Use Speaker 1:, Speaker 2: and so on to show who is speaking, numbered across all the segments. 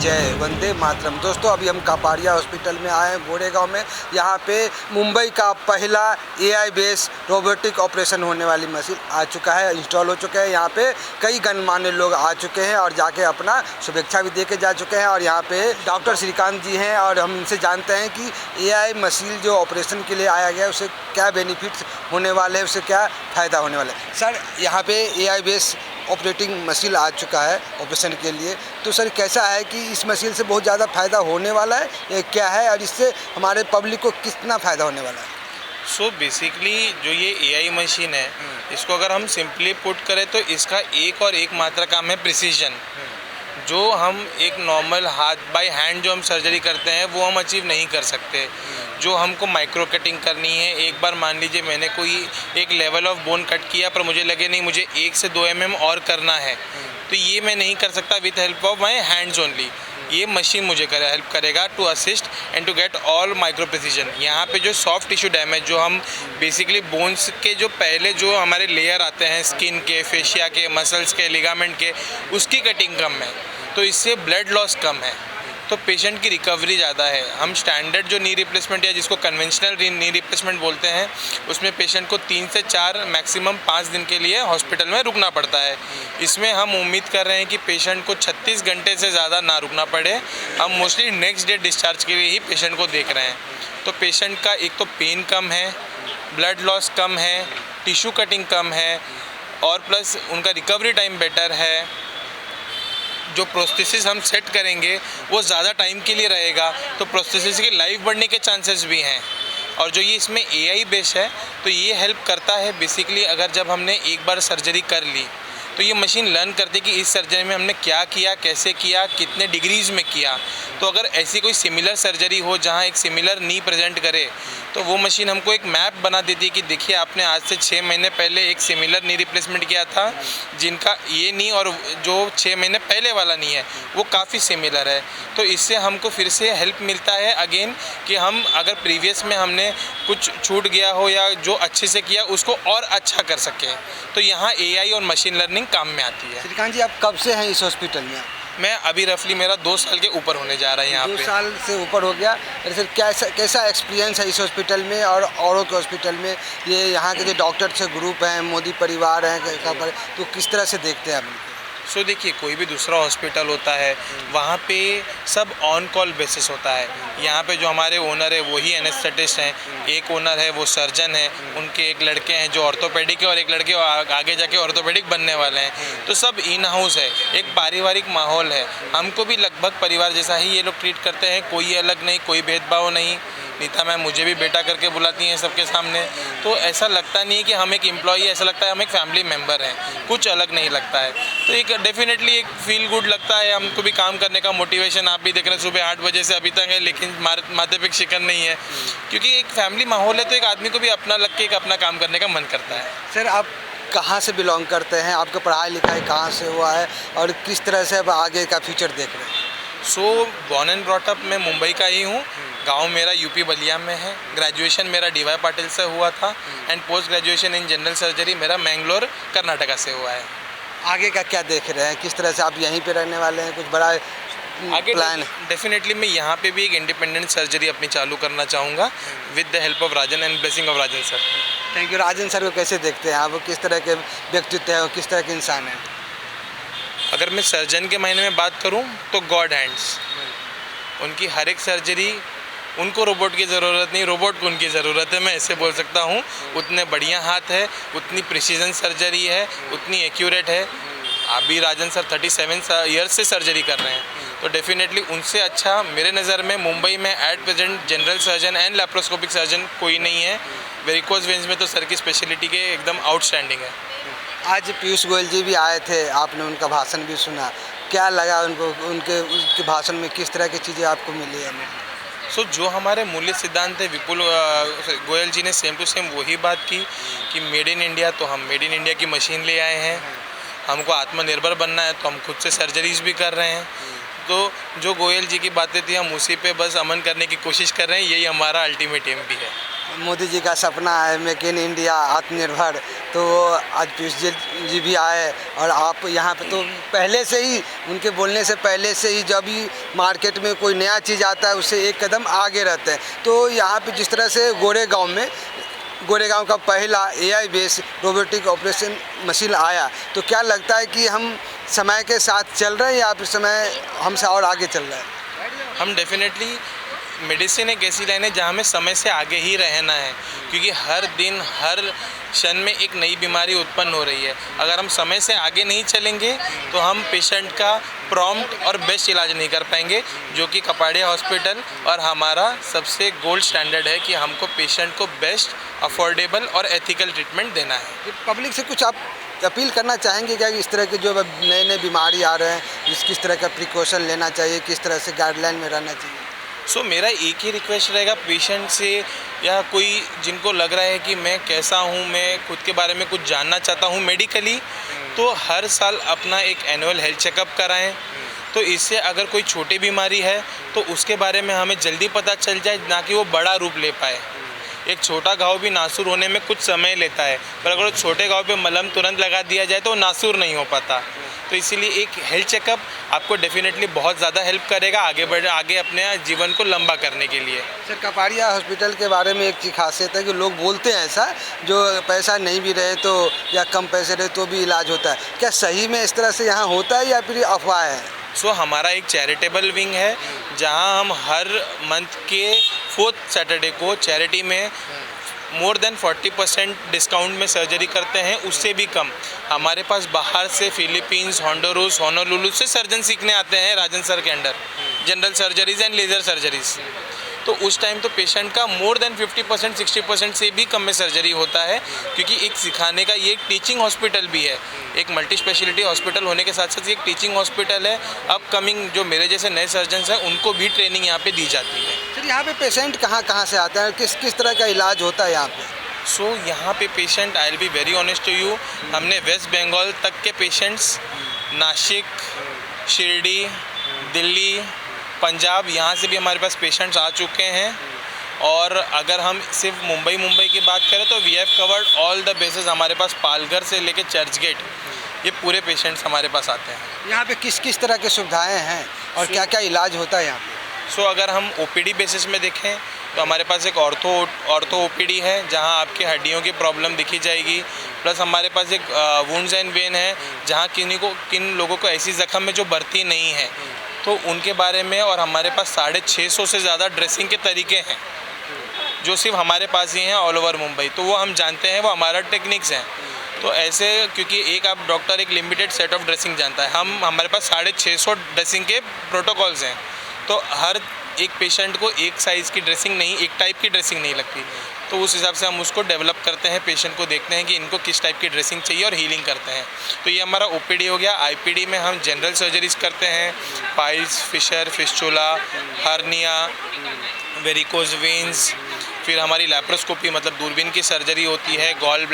Speaker 1: जय वंदे मातरम। दोस्तों अभी हम कापाड़िया हॉस्पिटल में आए हैं गोरेगांव में। यहाँ पे मुंबई का पहला एआई बेस रोबोटिक ऑपरेशन होने वाली मशीन आ चुका है, इंस्टॉल हो चुका है। यहाँ पे कई गणमान्य लोग आ चुके हैं और जाके अपना शुभेच्छा भी दे के जा चुके हैं। और यहाँ पे डॉक्टर श्रीकांत जी हैं और हम इनसे जानते हैं कि एआई मशीन जो ऑपरेशन के लिए आया गया है उससे क्या बेनिफिट्स होने वाले हैं, उससे क्या फ़ायदा होने वाला है। सर यहाँ पे एआई बेस ऑपरेटिंग मशीन आ चुका है ऑपरेशन के लिए, तो सर कैसा है कि इस मशीन से बहुत ज़्यादा फ़ायदा होने वाला है या क्या है, और इससे हमारे पब्लिक को कितना फ़ायदा होने वाला है?
Speaker 2: सो बेसिकली जो ये एआई मशीन है, इसको अगर हम सिंपली पुट करें तो इसका एक और एक मात्र काम है प्रिसीजन। जो हम एक नॉर्मल हाथ बाय हैंड जो हम सर्जरी करते हैं वो हम अचीव नहीं कर सकते। जो हमको माइक्रो कटिंग करनी है, एक बार मान लीजिए मैंने कोई एक लेवल ऑफ बोन कट किया पर मुझे लगे नहीं मुझे 1 से 2 mm और करना है, तो ये मैं नहीं कर सकता with help of my hands only. ये मशीन मुझे हेल्प करेगा to assist and to get all micro precision. यहाँ पे जो सॉफ्ट टिश्यू डैमेज, जो हम बेसिकली बोन्स के जो पहले जो हमारे लेयर आते हैं स्किन के, फेशिया के, मसल्स के, लिगामेंट के, उसकी कटिंग कम है, तो इससे ब्लड लॉस कम है, तो पेशेंट की रिकवरी ज़्यादा है। हम स्टैंडर्ड जो नी रिप्लेसमेंट या जिसको कन्वेंशनल नी रिप्लेसमेंट बोलते हैं, उसमें पेशेंट को 3 से 4 मैक्सिमम 5 दिन के लिए हॉस्पिटल में रुकना पड़ता है। इसमें हम उम्मीद कर रहे हैं कि पेशेंट को 36 घंटे से ज़्यादा ना रुकना पड़े। हम मोस्टली नेक्स्ट डे डिस्चार्ज के लिए ही पेशेंट को देख रहे हैं। तो पेशेंट का एक तो पेन कम है, ब्लड लॉस कम है, टिश्यू कटिंग कम है, और प्लस उनका रिकवरी टाइम बेटर है। जो प्रोस्थेसिस हम सेट करेंगे वो ज़्यादा टाइम के लिए रहेगा, तो प्रोस्थेसिस की लाइफ बढ़ने के चांसेस भी हैं। और जो ये इसमें एआई बेस है तो ये हेल्प करता है बेसिकली, अगर जब हमने एक बार सर्जरी कर ली तो ये मशीन लर्न करती है कि इस सर्जरी में हमने क्या किया, कैसे किया, कितने डिग्रीज़ में किया। तो अगर ऐसी कोई सिमिलर सर्जरी हो जहाँ एक सिमिलर नी प्रेजेंट करे, तो वो मशीन हमको एक मैप बना देती है कि देखिए आपने आज से 6 महीने पहले एक सिमिलर नी रिप्लेसमेंट किया था, जिनका ये नी और जो 6 महीने पहले वाला नी है वो काफ़ी सिमिलर है। तो इससे हमको फिर से हेल्प मिलता है अगेन कि हम अगर प्रीवियस में हमने कुछ छूट गया हो या जो अच्छे से किया उसको और अच्छा कर सकें। तो यहाँ एआई और मशीन लर्निंग काम में आती है।
Speaker 1: श्रीकांत जी आप कब से हैं इस हॉस्पिटल में?
Speaker 2: मैं अभी रफली मेरा 2 साल के ऊपर होने जा रहा है यहाँ पे।
Speaker 1: 2 साल से ऊपर हो गया। सर कैसा एक्सपीरियंस है इस हॉस्पिटल में और औरों के हॉस्पिटल में? ये यहाँ के जो डॉक्टर से ग्रुप हैं, मोदी परिवार हैं, तो किस तरह से देखते हैं आप?
Speaker 2: सो देखिए, कोई भी दूसरा हॉस्पिटल होता है वहाँ पे सब ऑन कॉल बेसिस होता है। यहाँ पे जो हमारे ओनर है वही एनेस्थेटिस्ट हैं, एक ओनर है वो सर्जन है, उनके एक लड़के हैं जो ऑर्थोपेडिक है और एक लड़के आगे जाके ऑर्थोपेडिक बनने वाले हैं। तो सब इन हाउस है, एक पारिवारिक माहौल है। हमको भी लगभग परिवार जैसा ही ये लोग ट्रीट करते हैं, कोई अलग नहीं, कोई भेदभाव नहीं। नीता मैम मुझे भी बेटा करके बुलाती हैं सबके सामने, तो ऐसा लगता नहीं है कि हम एक एम्प्लॉई, ऐसा लगता है हम एक फैमिली मेम्बर हैं, कुछ अलग नहीं लगता है। तो एक डेफिनेटली एक फील गुड लगता है। हमको भी काम करने का मोटिवेशन आप भी देख रहे हैं, सुबह 8 बजे से अभी तक है, लेकिन माथे पे शिकन नहीं है, क्योंकि एक फैमिली माहौल है। तो एक आदमी को भी अपना लग के एक अपना काम करने का मन करता है।
Speaker 1: सर आप कहाँ से बिलोंग करते हैं? आपका पढ़ाई लिखाई कहाँ से हुआ है और किस तरह से अब आगे का फ्यूचर देख रहे हैं?
Speaker 2: सो बॉर्न एंड ब्रॉट अप मैं मुंबई का ही हूँ। गांव मेरा यूपी बलिया में है। ग्रेजुएशन मेरा DY पाटिल से हुआ था and post graduation in general surgery मेरा मैंगलोर कर्नाटका से हुआ है।
Speaker 1: आगे का क्या देख रहे हैं? किस तरह से आप यहीं पे रहने वाले हैं? कुछ बड़ा
Speaker 2: आगे
Speaker 1: प्लान?
Speaker 2: डेफिनेटली मैं यहाँ पे भी एक इंडिपेंडेंट सर्जरी अपनी चालू करना चाहूँगा with the help of Rajan and blessing of Rajan sir.
Speaker 1: Thank you. Rajan sir को कैसे देखते हैं आप? किस तरह के व्यक्तित्व है और किस तरह के इंसान हैं?
Speaker 2: अगर मैं सर्जन के मायने में बात करूँ तो गॉड हैंड्स। उनकी हर एक सर्जरी, उनको रोबोट की ज़रूरत नहीं, रोबोट को उनकी ज़रूरत है, मैं ऐसे बोल सकता हूँ। उतने बढ़िया हाथ है, उतनी प्रिसीजन सर्जरी है, उतनी एक्यूरेट है। अभी राजन सर 37 ईयर्स से सर्जरी कर रहे हैं, तो डेफिनेटली उनसे अच्छा मेरे नज़र में मुंबई में at present general surgeon and laparoscopic surgeon कोई नहीं है। वेरिकोज वेन्स में तो सर की स्पेशलिटी के एकदम आउटस्टैंडिंग है।
Speaker 1: आज पीयूष गोयल जी भी आए थे, आपने उनका भाषण भी सुना, क्या लगा उनको? उनके भाषण में किस तरह की चीज़ें आपको मिली है?
Speaker 2: सो जो हमारे मूल्य सिद्धांत है, विपुल गोयल जी ने सेम टू सेम वही बात की कि मेड इन इंडिया, तो हम मेड इन इंडिया की मशीन ले आए हैं। हमको आत्मनिर्भर बनना है तो हम खुद से सर्जरीज भी कर रहे हैं। तो जो गोयल जी की बातें थी हम उसी पे बस अमन करने की कोशिश कर रहे हैं, यही हमारा अल्टीमेट एम भी है।
Speaker 1: मोदी जी का सपना है मेक इन इंडिया आत्मनिर्भर, तो आज पीयूष जी भी आए और आप यहाँ पे तो पहले से ही उनके बोलने से पहले से ही जब भी मार्केट में कोई नया चीज़ आता है उससे एक कदम आगे रहते हैं। तो यहाँ पे जिस तरह से गोरेगांव का पहला AI base robotic operation machine आया, तो क्या लगता है कि हम समय के साथ चल रहे हैं या फिर समय हमसे और आगे चल रहा है?
Speaker 2: हम डेफिनेटली मेडिसिन एक ऐसी लाइन है जहाँ हमें समय से आगे ही रहना है, क्योंकि हर दिन हर क्षण में एक नई बीमारी उत्पन्न हो रही है। अगर हम समय से आगे नहीं चलेंगे तो हम पेशेंट का प्रॉम्प्ट और बेस्ट इलाज नहीं कर पाएंगे, जो कि कपाड़िया हॉस्पिटल और हमारा सबसे गोल्ड स्टैंडर्ड है कि हमको पेशेंट को बेस्ट, अफोर्डेबल और एथिकल ट्रीटमेंट देना है।
Speaker 1: पब्लिक से कुछ आप अपील करना चाहेंगे क्या कि इस तरह के जो नए बीमारी आ रहे हैं किस तरह का प्रिकॉशन लेना चाहिए, किस तरह से गाइडलाइन में रहना चाहिए?
Speaker 2: मेरा एक ही रिक्वेस्ट रहेगा पेशेंट से, या कोई जिनको लग रहा है कि मैं कैसा हूँ, मैं खुद के बारे में कुछ जानना चाहता हूँ मेडिकली, तो हर साल अपना एक एनुअल हेल्थ चेकअप कराएं। तो इससे अगर कोई छोटी बीमारी है तो उसके बारे में हमें जल्दी पता चल जाए, ना कि वो बड़ा रूप ले पाए। एक छोटा घाव भी नासूर होने में कुछ समय लेता है, पर अगर छोटे घाव पे मलहम तुरंत लगा दिया जाए तो वो नासूर नहीं हो पाता। तो इसीलिए एक हेल्थ चेकअप आपको डेफिनेटली बहुत ज़्यादा हेल्प करेगा आगे अपने जीवन को लंबा करने के लिए।
Speaker 1: सर, कपाड़िया हॉस्पिटल के बारे में एक चीज़ खासियत है कि लोग बोलते हैं ऐसा, जो पैसा नहीं भी रहे तो या कम पैसे रहे तो भी इलाज होता है। क्या सही में इस तरह से यहाँ होता है या फिर अफवाह है?
Speaker 2: हमारा एक चैरिटेबल विंग है जहाँ हम हर मंथ के 4th सैटरडे को चैरिटी में मोर देन 40% डिस्काउंट में सर्जरी करते हैं, उससे भी कम। हमारे पास बाहर से फिलीपींस, होंडुरास, होनोलुलु से सर्जन सीखने आते हैं राजन सर के under, general surgeries and laser surgeries. तो उस टाइम तो पेशेंट का मोर देन 50% 60% से भी कम में सर्जरी होता है, क्योंकि एक सिखाने का ये एक टीचिंग हॉस्पिटल भी है। एक मल्टी स्पेशलिटी हॉस्पिटल होने के साथ साथ ये एक टीचिंग हॉस्पिटल है। अपकमिंग जो मेरे जैसे नए सर्जन्स हैं उनको भी ट्रेनिंग यहाँ पे दी जाती है।
Speaker 1: सर, यहाँ पे पेशेंट कहाँ से आते हैं, किस तरह का इलाज होता है यहाँ पे?
Speaker 2: यहाँ पे patient, I will be very honest to you, हमने वेस्ट बंगाल तक के पेशेंट्स, नासिक, शिरडी, दिल्ली, पंजाब, यहाँ से भी हमारे पास पेशेंट्स आ चुके हैं। और अगर हम सिर्फ मुंबई की बात करें तो we have covered all the bases. हमारे पास पालघर से लेके चर्च गेट, ये पूरे पेशेंट्स हमारे पास आते हैं।
Speaker 1: यहाँ पे किस तरह की सुविधाएं हैं और क्या इलाज होता है यहाँ पे?
Speaker 2: अगर हम OPD बेसिस में देखें तो हमारे पास एक ऑर्थो OPD है जहाँ आपकी हड्डियों की प्रॉब्लम दिखी जाएगी। प्लस हमारे पास एक वुंड्स एंड वेन है जहाँ किन लोगों को ऐसी जख्म में जो बढ़ती नहीं है तो उनके बारे में। और हमारे पास 650 से ज़्यादा ड्रेसिंग के तरीके हैं जो सिर्फ हमारे पास ही हैं ऑल ओवर मुंबई। तो वो हम जानते हैं, वो हमारा टेक्निक्स हैं। तो ऐसे, क्योंकि एक आप डॉक्टर एक लिमिटेड सेट ऑफ ड्रेसिंग जानता है, हमारे पास 650 ड्रेसिंग के प्रोटोकॉल्स हैं। तो हर एक पेशेंट को एक साइज़ की ड्रेसिंग नहीं, एक टाइप की ड्रेसिंग नहीं लगती। तो उस हिसाब से हम उसको डेवलप करते हैं, पेशेंट को देखते हैं कि इनको किस टाइप की ड्रेसिंग चाहिए और हीलिंग करते हैं। तो ये हमारा OPD हो गया। IPD में हम जनरल सर्जरीज करते हैं, piles, fissure, fistula, hernia, varicose veins. फिर हमारी लैप्रोस्कोपी मतलब दूरबीन की सर्जरी होती है, gall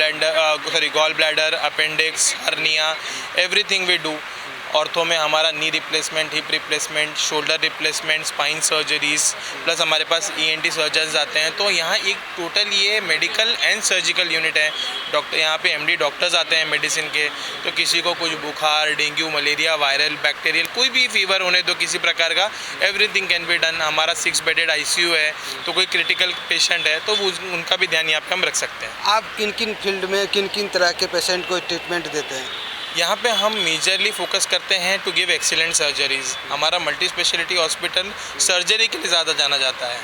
Speaker 2: bladder, appendix, hernia, everything we do. Ortho में हमारा knee replacement, hip replacement, shoulder replacement, spine surgeries, plus हमारे पास ENT सर्जन्स आते हैं। तो यहाँ एक टोटल ये मेडिकल एंड सर्जिकल यूनिट है। डॉक्टर यहाँ पे MD डॉक्टर्स आते हैं मेडिसिन के। तो किसी को कुछ बुखार, डेंगू, मलेरिया, वायरल, बैक्टीरियल, कोई भी फीवर होने दो किसी प्रकार का, एवरीथिंग कैन बी डन। हमारा 6 बेडेड ICU है। तो कोई क्रिटिकल पेशेंट है तो उनका भी ध्यान यहाँ पे हम रख सकते हैं।
Speaker 1: आप किन फील्ड में किन तरह के पेशेंट को ट्रीटमेंट देते हैं?
Speaker 2: यहाँ पे हम मेजरली फोकस करते हैं टू गिव एक्सीलेंट सर्जरीज। हमारा मल्टी स्पेशलिटी हॉस्पिटल सर्जरी के लिए ज़्यादा जाना जाता है।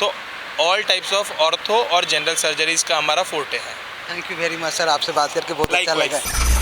Speaker 2: तो ऑल टाइप्स ऑफ ऑर्थो और जनरल सर्जरीज का हमारा फोर्टे है।
Speaker 1: Thank you very much sir, आपसे बात करके बहुत अच्छा लगा।